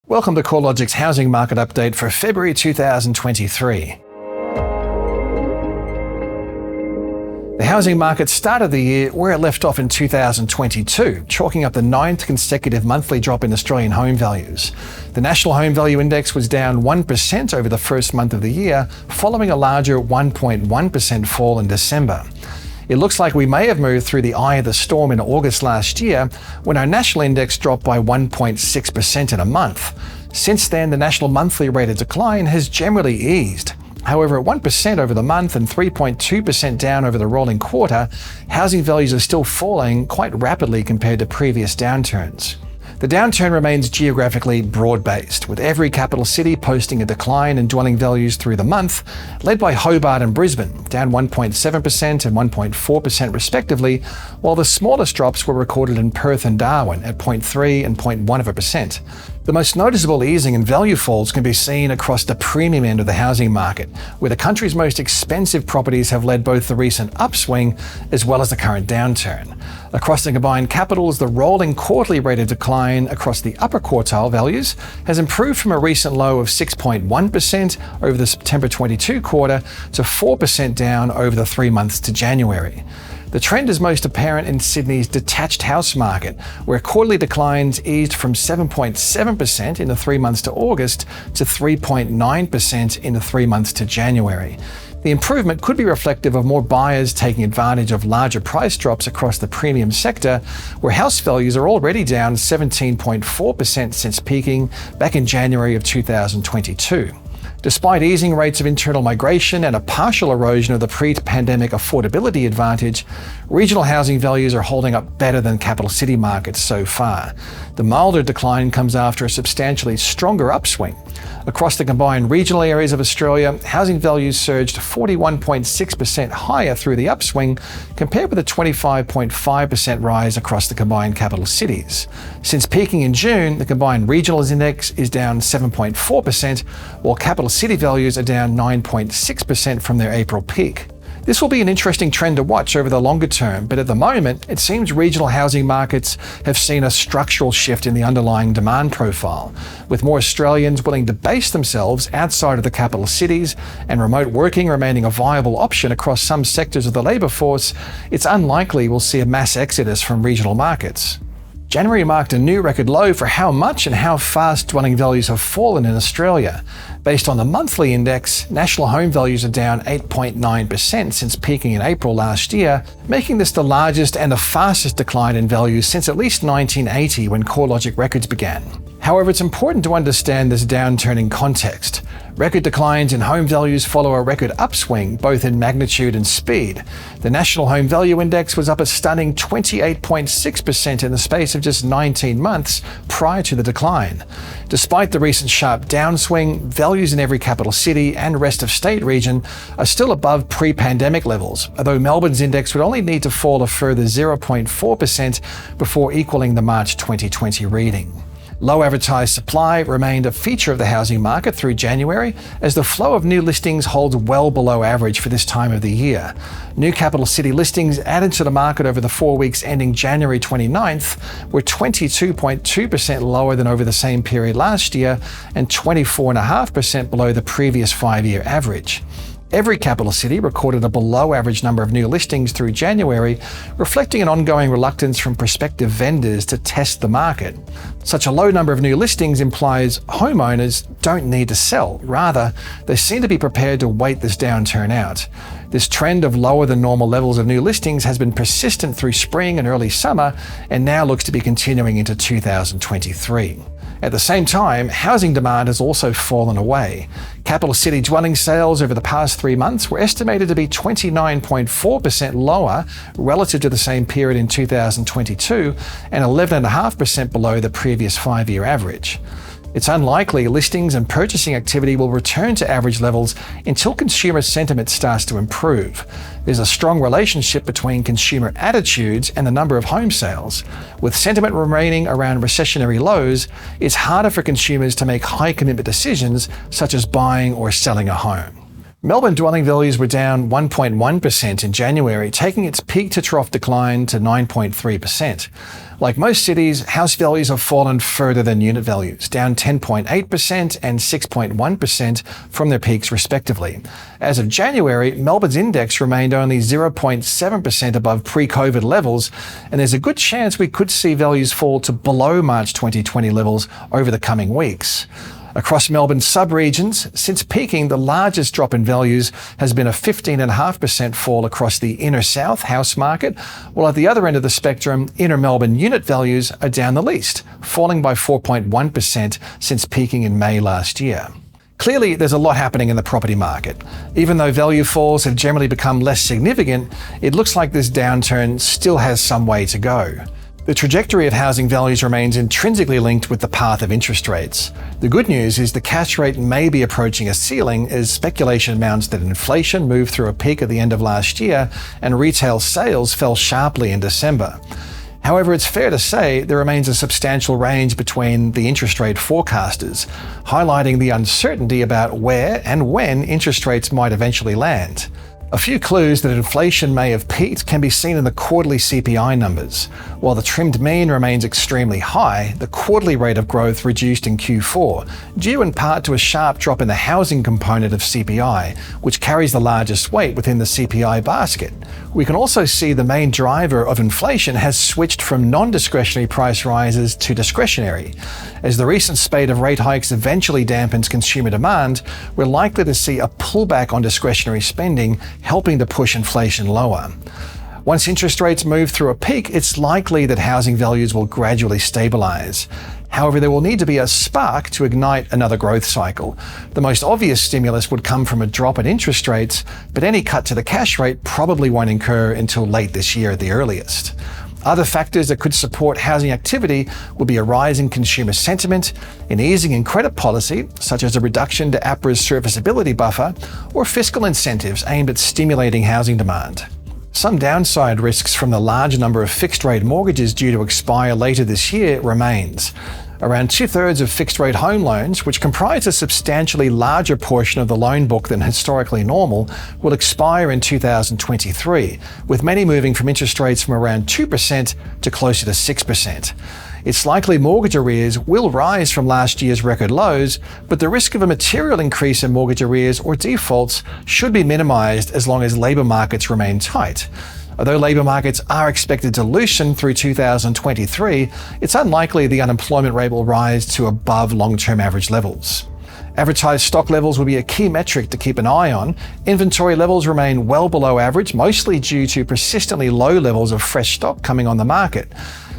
Welcome to CoreLogic's housing market update for February 2023. The housing market started the year where it left off in 2022, chalking up the 9th consecutive monthly drop in Australian home values. The National Home Value Index was down 1% over the first month of the year, following a larger 1.1% fall in December. It looks like we may have moved through the eye of the storm in August last year, when our national index dropped by 1.6% in a month. Since then, the national monthly rate of decline has generally eased. However, at 1% over the month and 3.2% down over the rolling quarter, housing values are still falling quite rapidly compared to previous downturns. The downturn remains geographically broad-based, with every capital city posting a decline in dwelling values through the month, led by Hobart and Brisbane, down 1.7% and 1.4% respectively, while the smallest drops were recorded in Perth and Darwin at 0.3 and 0.1%. The most noticeable easing in value falls can be seen across the premium end of the housing market, where the country's most expensive properties have led both the recent upswing as well as the current downturn. Across the combined capitals, the rolling quarterly rate of decline across the upper quartile values has improved from a recent low of 6.1% over the September 22 quarter to 4% down over the 3 months to January. The trend is most apparent in Sydney's detached house market, where quarterly declines eased from 7.7% in the 3 months to August to 3.9% in the 3 months to January. The improvement could be reflective of more buyers taking advantage of larger price drops across the premium sector, where house values are already down 17.4% since peaking back in January of 2022. Despite easing rates of internal migration and a partial erosion of the pre-pandemic affordability advantage, regional housing values are holding up better than capital city markets so far. The milder decline comes after a substantially stronger upswing. Across the combined regional areas of Australia, housing values surged 41.6% higher through the upswing, compared with a 25.5% rise across the combined capital cities. Since peaking in June, the combined regionals index is down 7.4%, while capital city values are down 9.6% from their April peak. This will be an interesting trend to watch over the longer term, but at the moment, it seems regional housing markets have seen a structural shift in the underlying demand profile, with more Australians willing to base themselves outside of the capital cities and remote working remaining a viable option across some sectors of the labour force. It's unlikely we'll see a mass exodus from regional markets. January marked a new record low for how much and how fast dwelling values have fallen in Australia. Based on the monthly index, national home values are down 8.9% since peaking in April last year, making this the largest and the fastest decline in values since at least 1980, when CoreLogic records began. However, it's important to understand this downturn in context. Record declines in home values follow a record upswing, both in magnitude and speed. The National Home Value Index was up a stunning 28.6% in the space of just 19 months prior to the decline. Despite the recent sharp downswing, values in every capital city and rest of state region are still above pre-pandemic levels, although Melbourne's index would only need to fall a further 0.4% before equaling the March 2020 reading. Low advertised supply remained a feature of the housing market through January, as the flow of new listings holds well below average for this time of the year. New capital city listings added to the market over the 4 weeks ending January 29th were 22.2% lower than over the same period last year and 24.5% below the previous 5-year average. Every capital city recorded a below-average number of new listings through January, reflecting an ongoing reluctance from prospective vendors to test the market. Such a low number of new listings implies homeowners don't need to sell. Rather, they seem to be prepared to wait this downturn out. This trend of lower than normal levels of new listings has been persistent through spring and early summer, and now looks to be continuing into 2023. At the same time, housing demand has also fallen away. Capital city dwelling sales over the past 3 months were estimated to be 29.4% lower relative to the same period in 2022 and 11.5% below the previous 5-year average. It's unlikely listings and purchasing activity will return to average levels until consumer sentiment starts to improve. There's a strong relationship between consumer attitudes and the number of home sales. With sentiment remaining around recessionary lows, it's harder for consumers to make high commitment decisions such as buying or selling a home. Melbourne dwelling values were down 1.1% in January, taking its peak-to-trough decline to 9.3%. Like most cities, house values have fallen further than unit values, down 10.8% and 6.1% from their peaks respectively. As of January, Melbourne's index remained only 0.7% above pre-COVID levels, and there's a good chance we could see values fall to below March 2020 levels over the coming weeks. Across Melbourne's sub-regions, since peaking, the largest drop in values has been a 15.5% fall across the inner south house market, while at the other end of the spectrum, inner Melbourne unit values are down the least, falling by 4.1% since peaking in May last year. Clearly, there's a lot happening in the property market. Even though value falls have generally become less significant, it looks like this downturn still has some way to go. The trajectory of housing values remains intrinsically linked with the path of interest rates. The good news is the cash rate may be approaching a ceiling as speculation mounts that inflation moved through a peak at the end of last year and retail sales fell sharply in December. However, it's fair to say there remains a substantial range between the interest rate forecasters, highlighting the uncertainty about where and when interest rates might eventually land. A few clues that inflation may have peaked can be seen in the quarterly CPI numbers. While the trimmed mean remains extremely high, the quarterly rate of growth reduced in Q4, due in part to a sharp drop in the housing component of CPI, which carries the largest weight within the CPI basket. We can also see the main driver of inflation has switched from non-discretionary price rises to discretionary. As the recent spate of rate hikes eventually dampens consumer demand, we're likely to see a pullback on discretionary spending, helping to push inflation lower. Once interest rates move through a peak, it's likely that housing values will gradually stabilize. However, there will need to be a spark to ignite another growth cycle. The most obvious stimulus would come from a drop in interest rates, but any cut to the cash rate probably won't occur until late this year at the earliest. Other factors that could support housing activity will be a rise in consumer sentiment, an easing in credit policy, such as a reduction to APRA's serviceability buffer, or fiscal incentives aimed at stimulating housing demand. Some downside risks from the large number of fixed-rate mortgages due to expire later this year remains. Around 2/3 of fixed-rate home loans, which comprise a substantially larger portion of the loan book than historically normal, will expire in 2023, with many moving from interest rates from around 2% to closer to 6%. It's likely mortgage arrears will rise from last year's record lows, but the risk of a material increase in mortgage arrears or defaults should be minimised as long as labour markets remain tight. Although labour markets are expected to loosen through 2023, it's unlikely the unemployment rate will rise to above long-term average levels. Advertised stock levels will be a key metric to keep an eye on. Inventory levels remain well below average, mostly due to persistently low levels of fresh stock coming on the market.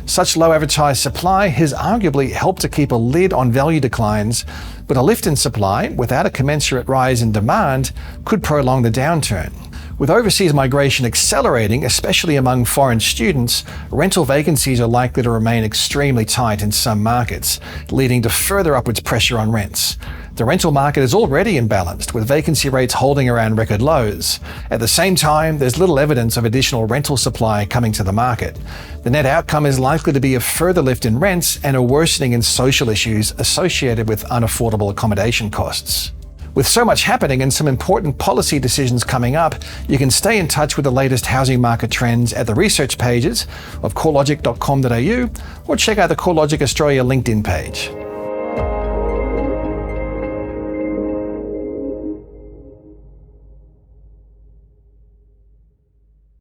Such low advertised supply has arguably helped to keep a lid on value declines, but a lift in supply, without a commensurate rise in demand, could prolong the downturn. With overseas migration accelerating, especially among foreign students, rental vacancies are likely to remain extremely tight in some markets, leading to further upwards pressure on rents. The rental market is already imbalanced, with vacancy rates holding around record lows. At the same time, there's little evidence of additional rental supply coming to the market. The net outcome is likely to be a further lift in rents and a worsening in social issues associated with unaffordable accommodation costs. With so much happening and some important policy decisions coming up, you can stay in touch with the latest housing market trends at the research pages of CoreLogic.com.au or check out the CoreLogic Australia LinkedIn page.